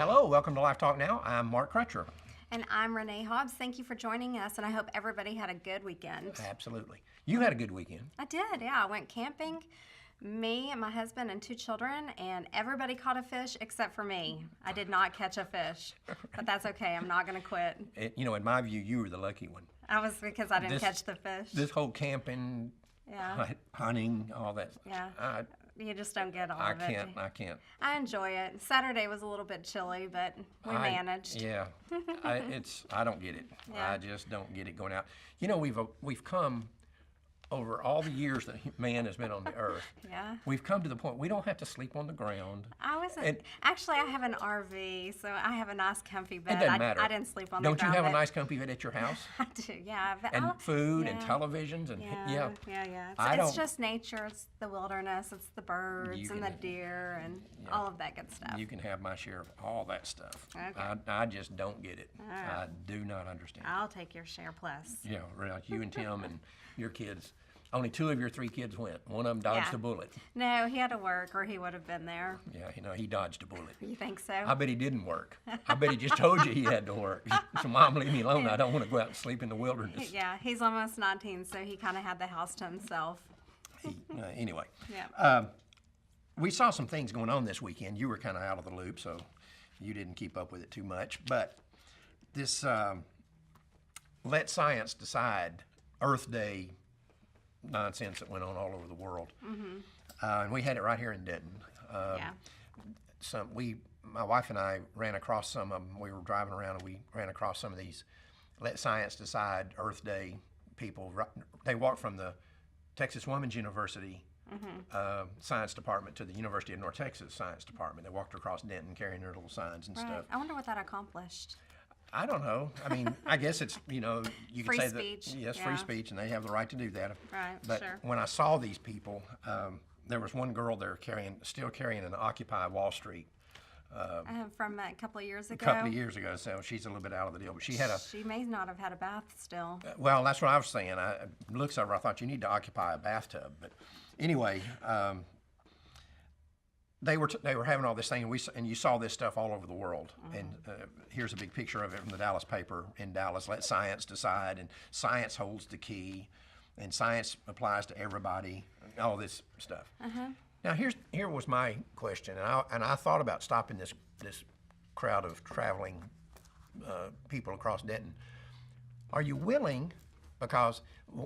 Hello, welcome to LifeTalk Now. I'm Mark Crutcher. And I'm Renee Hobbs. Thank you for joining us, and I hope everybody had a good weekend. Absolutely. You had a good weekend. I did, yeah. I went camping, me and my husband and 2 children, and everybody caught a fish except for me. I did not catch a fish, but that's okay. I'm not going to quit. In my view, you were the lucky one. I was because I didn't catch the fish. This whole camping, hunting, all that. Yeah. You just don't get all of it. I can't. I enjoy it. Saturday was a little bit chilly, but we managed. Yeah, I don't get it. Yeah. I just don't get it going out. You know, we've come over all the years that man has been on the earth. Yeah. We've come to the point we don't have to sleep on the ground. Actually, I have an RV, so I have a nice comfy bed. It doesn't matter. I didn't sleep on the Don't ground. you have a nice comfy bed at your house? I do, yeah. And food and televisions and Yeah. It's just nature. It's the wilderness. It's the birds and the deer and all of that good stuff. You can have my share of all that stuff. Okay. I just don't get it. Right. I do not understand. I'll take your share plus. Yeah, right. You and Tim and your kids. Only 2 of your 3 kids went. One of them dodged a bullet. No, he had to work or he would have been there. Yeah, he dodged a bullet. You think so? I bet he didn't work. I bet he just told you he had to work. So, Mom, leave me alone. I don't want to go out and sleep in the wilderness. Yeah, he's almost 19, so he kind of had the house to himself. Anyway. Yeah. We saw some things going on this weekend. You were kind of out of the loop, so you didn't keep up with it too much. But this Let Science Decide Earth Day nonsense that went on all over the world. Mm-hmm. And we had it right here in Denton. My wife and I ran across some of them. We were driving around and we ran across some of these Let Science Decide Earth Day people. They walked from the Texas Women's University Science Department to the University of North Texas Science Department. They walked across Denton carrying their little signs and stuff. I wonder what that accomplished. I don't know. I mean, I guess it's, you could free say speech. that, yes, free speech, and they have the right to do that. Right, but sure. When I saw these people, there was one girl there still carrying an Occupy Wall Street. From a couple of years ago? A couple of years ago, so she's a little bit out of the deal. But she may not have had a bath still. Well, that's what I was saying. Looks over, I thought you need to occupy a bathtub. But anyway, they were having all this thing, and you saw this stuff all over the world. And here's a big picture of it from the Dallas paper in Dallas. Let science decide, and science holds the key, and science applies to everybody, and all this stuff. Now here was my question, and I thought about stopping this crowd of traveling people across Denton. Are you willing? Because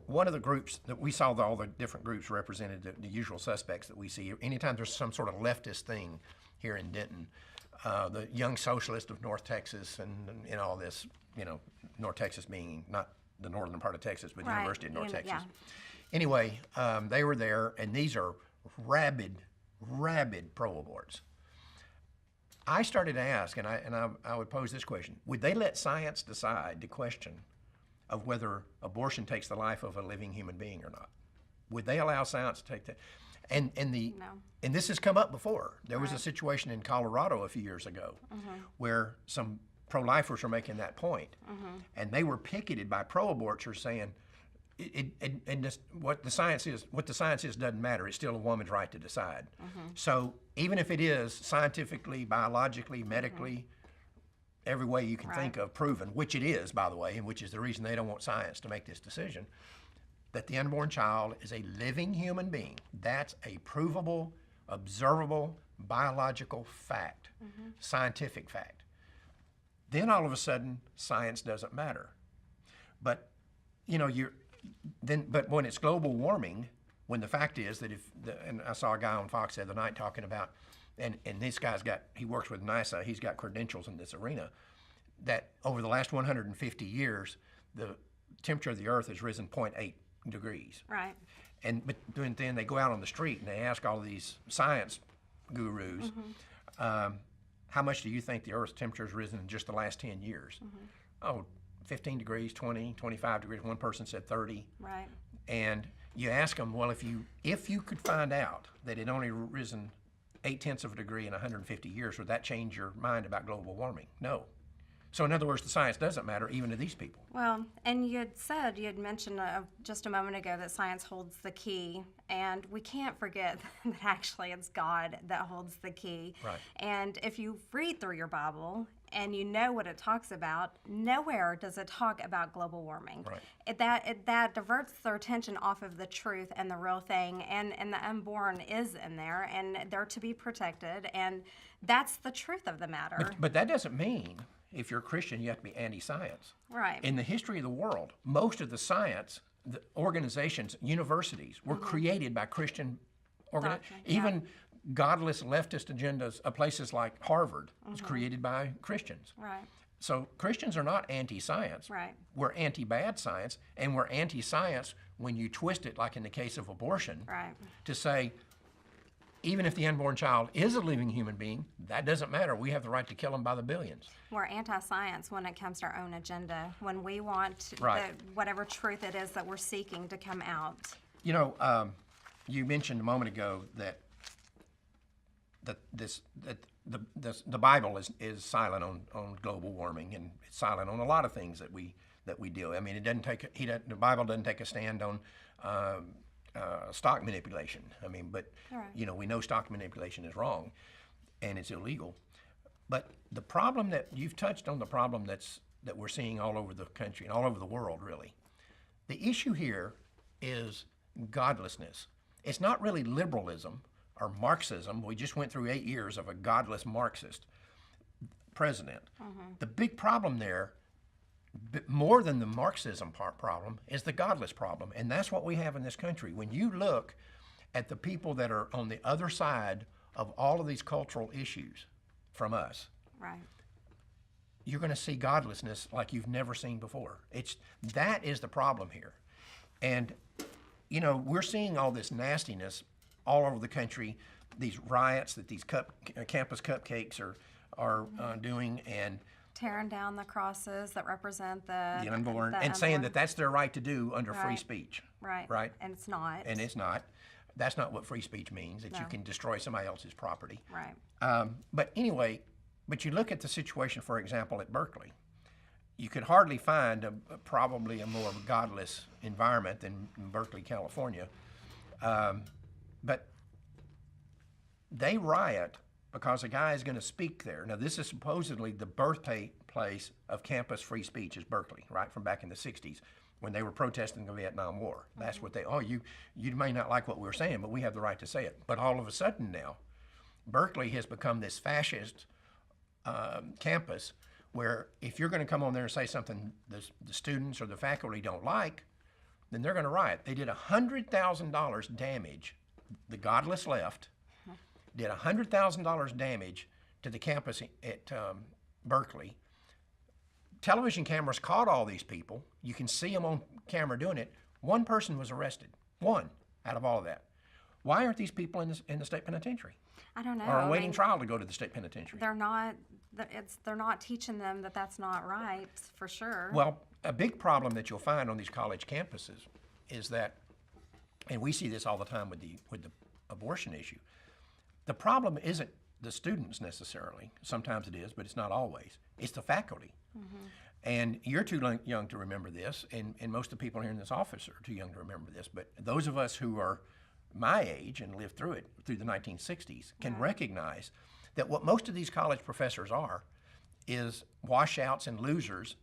one of the groups that we saw, all the different groups represented, the usual suspects that we see, anytime there's some sort of leftist thing here in Denton, the Young Socialist of North Texas and all this, North Texas being not the northern part of Texas, but the University of North Texas. Yeah. Anyway, they were there, and these are rabid pro-aborts. I started to ask, and I would pose this question: would they let science decide the question of whether abortion takes the life of a living human being or not? Would they allow science to take that? And this has come up before. There was a situation in Colorado a few years ago where some pro-lifers were making that point, and they were picketed by pro-aborters saying, what the science is doesn't matter. It's still a woman's right to decide. So even if it is scientifically, biologically, medically, every way you can think of proven, which it is, by the way, and which is the reason they don't want science to make this decision, that the unborn child is a living human being. That's a provable, observable, biological fact, scientific fact. Then all of a sudden, science doesn't matter. But, but when it's global warming, when the fact is that and I saw a guy on Fox the other night talking about, and this guy's he works with NASA, he's got credentials in this arena, that over the last 150 years, the temperature of the earth has risen 0.8 degrees. Right. But then they go out on the street and they ask all of these science gurus, how much do you think the earth's temperature has risen in just the last 10 years? Oh, 15 degrees, 20, 25 degrees. One person said 30. Right. And you ask them, well, if you could find out that it only risen 0.8 of a degree in 150 years, would that change your mind about global warming? No. So in other words, the science doesn't matter even to these people. Well, and you had mentioned just a moment ago that science holds the key, and we can't forget that actually it's God that holds the key. Right. And if you read through your Bible and you know what it talks about, nowhere does it talk about global warming. Right. That diverts their attention off of the truth and the real thing, and the unborn is in there, and they're to be protected, and that's the truth of the matter. But that doesn't mean if you're a Christian you have to be anti-science. Right. In the history of the world, most of the science, the organizations, universities were created by Christian organizations. Even godless leftist agendas of places like Harvard was created by Christians. Right. So Christians are not anti-science. Right. We're anti-bad science, and we're anti-science when you twist it, like in the case of abortion, Right. to say, even if the unborn child is a living human being, that doesn't matter. We have the right to kill them by the billions. We're anti-science when it comes to our own agenda, when we want Right. whatever truth it is that we're seeking to come out. You know, you mentioned a moment ago that the Bible is silent on global warming, and it's silent on a lot of things that we do. I mean, it doesn't take the Bible doesn't take a stand on stock manipulation. I mean, but Right. you know, we know stock manipulation is wrong and it's illegal. But the problem that you've touched on, the problem that we're seeing all over the country and all over the world, really. The issue here is godlessness. It's not really liberalism or Marxism. We just went through 8 years of a godless Marxist president. The big problem there, more than the Marxism problem, is the godless problem. And that's what we have in this country. When you look at the people that are on the other side of all of these cultural issues from us, Right. you're going to see godlessness like you've never seen before. That is the problem here. And, you know, we're seeing all this nastiness all over the country, these riots that these campus cupcakes are doing, and Tearing down the crosses that represent the unborn, the and saying unborn. that that's their right to do under free Right. speech. Right. Right. And it's not. And it's not. That's not what free speech means, that you No. can destroy somebody else's property. Right. But anyway, but you look at the situation, for example, at Berkeley. You could hardly find probably a more godless environment than Berkeley, California. But they riot because a guy is going to speak there. Now, this is supposedly the birthplace of campus free speech, is Berkeley, right, from back in the 60s when they were protesting the Vietnam War. That's what you may not like what we're saying, but we have the right to say it. But all of a sudden now, Berkeley has become this fascist campus where if you're going to come on there and say something the students or the faculty don't like, then they're going to riot. They did $100,000 damage. The godless left did $100,000 damage to the campus at Berkeley. Television cameras caught all these people. You can see them on camera doing it. One person was arrested. One out of all of that. Why aren't these people in the state penitentiary? I don't know. Or awaiting trial to go to the state penitentiary? They're not. They're not teaching them that that's not right, for sure. Well, a big problem that you'll find on these college campuses is that, and we see this all the time with the abortion issue. The problem isn't the students necessarily. Sometimes it is, but it's not always. It's the faculty. And you're too young to remember this, and most of the people here in this office are too young to remember this, but those of us who are my age and lived through it, through the 1960s, can recognize that what most of these college professors are is washouts and losers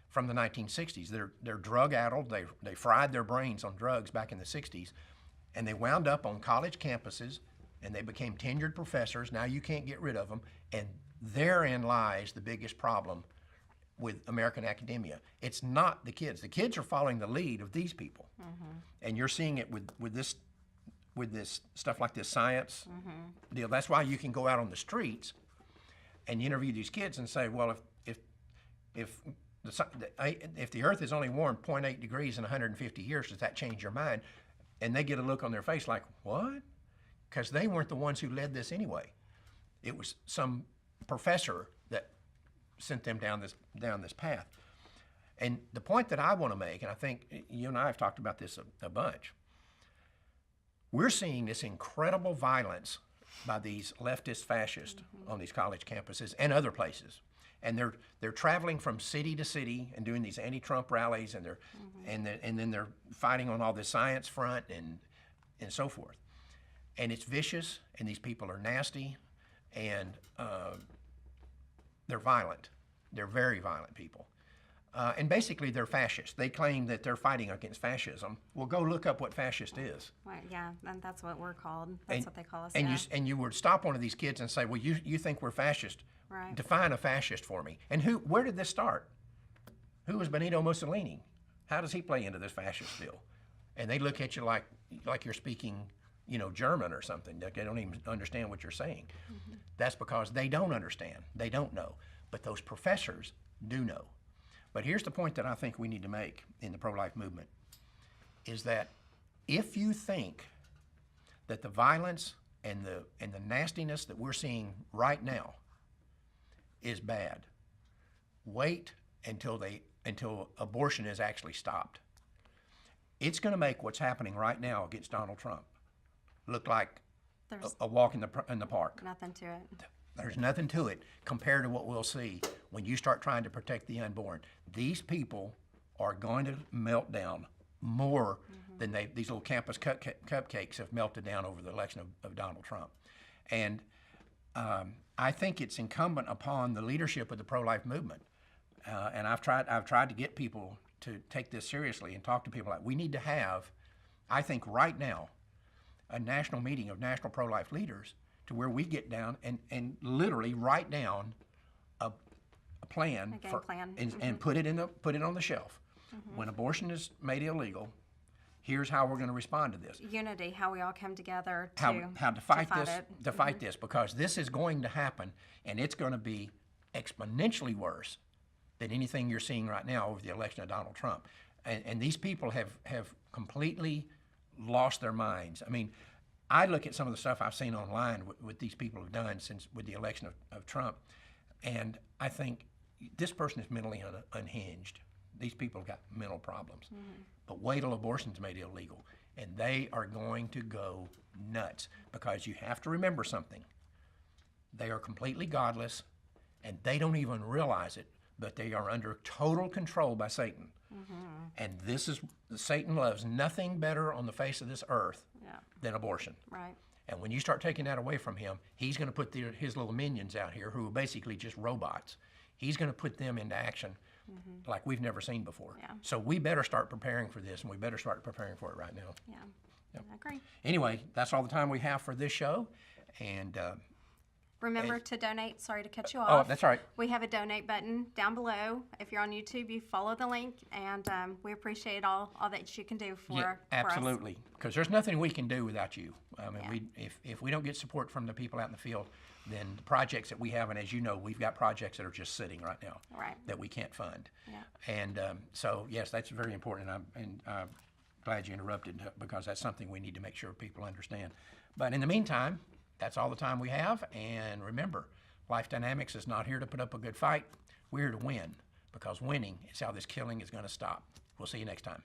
from the 1960s. They're drug-addled. They fried their brains on drugs back in the 60s, and they wound up on college campuses, and they became tenured professors. Now you can't get rid of them, and therein lies the biggest problem with American academia. It's not the kids. The kids are following the lead of these people, and you're seeing it with this stuff like this science deal. That's why you can go out on the streets and interview these kids and say, well, if the Earth is only warmed 0.8 degrees in 150 years, does that change your mind? And they get a look on their face like, what? Because they weren't the ones who led this anyway. It was some professor that sent them down this path. And the point that I want to make, and I think you and I have talked about this a bunch, we're seeing this incredible violence by these leftist fascists on these college campuses and other places. and they're traveling from city to city and doing these anti-Trump rallies, and and then they're fighting on all this science front and so forth. And it's vicious, and these people are nasty, and they're violent. They're very violent people. And basically, they're fascists. They claim that they're fighting against fascism. Well, go look up what fascist is. Right, yeah, and that's what we're called. That's what they call us. And yeah. you would stop one of these kids and say, well, you think we're fascist. Right. Define a fascist for me. And where did this start? Who was Benito Mussolini? How does he play into this fascist deal? And they look at you like you're speaking, German or something. They don't even understand what you're saying. That's because they don't understand. They don't know. But those professors do know. But here's the point that I think we need to make in the pro-life movement, is that if you think that the violence and the nastiness that we're seeing right now is bad, wait until abortion is actually stopped. It's going to make what's happening right now against Donald Trump look like a walk in the park. Nothing to it. There's nothing to it compared to what we'll see when you start trying to protect the unborn. These people are going to melt down more than these little campus cupcakes have melted down over the election of Donald Trump. And I think it's incumbent upon the leadership of the pro-life movement. And I've tried to get people to take this seriously and talk to people. We need to have, I think right now, a national meeting of national pro-life leaders to where we get down and literally write down a plan, A game plan. and put it on the shelf. When abortion is made illegal, here's how we're going to respond to this. Unity, how we all come together How to fight this, it. to fight this, because this is going to happen, and it's going to be exponentially worse than anything you're seeing right now over the election of Donald Trump. And these people have completely lost their minds. I mean, I look at some of the stuff I've seen online what these people have done since with the election of Trump, and I think this person is mentally unhinged. These people have got mental problems. But wait till abortion's made illegal, and they are going to go nuts, because you have to remember something. They are completely godless, and they don't even realize it, but they are under total control by Satan. And Satan loves nothing better on the face of this earth than abortion. Right. And when you start taking that away from him, he's going to put his little minions out here who are basically just robots. He's going to put them into action like we've never seen before. Yeah. So we better start preparing for this, and we better start preparing for it right now. Yeah. I agree. Anyway, that's all the time we have for this show. And Remember to donate. Sorry to cut you oh, off. that's all right. We have a donate button down below. If you're on YouTube, you follow the link, and we appreciate all that you can do for us. Absolutely, because there's nothing we can do without you. I mean, if we don't get support from the people out in the field, then the projects that we have, and as you know, we've got projects that are just sitting right now that we can't fund. Yeah. And so, yes, that's very important, and I'm glad you interrupted, because that's something we need to make sure people understand. But in the meantime, that's all the time we have, and remember, Life Dynamics is not here to put up a good fight. We're here to win, because winning is how this killing is going to stop. We'll see you next time.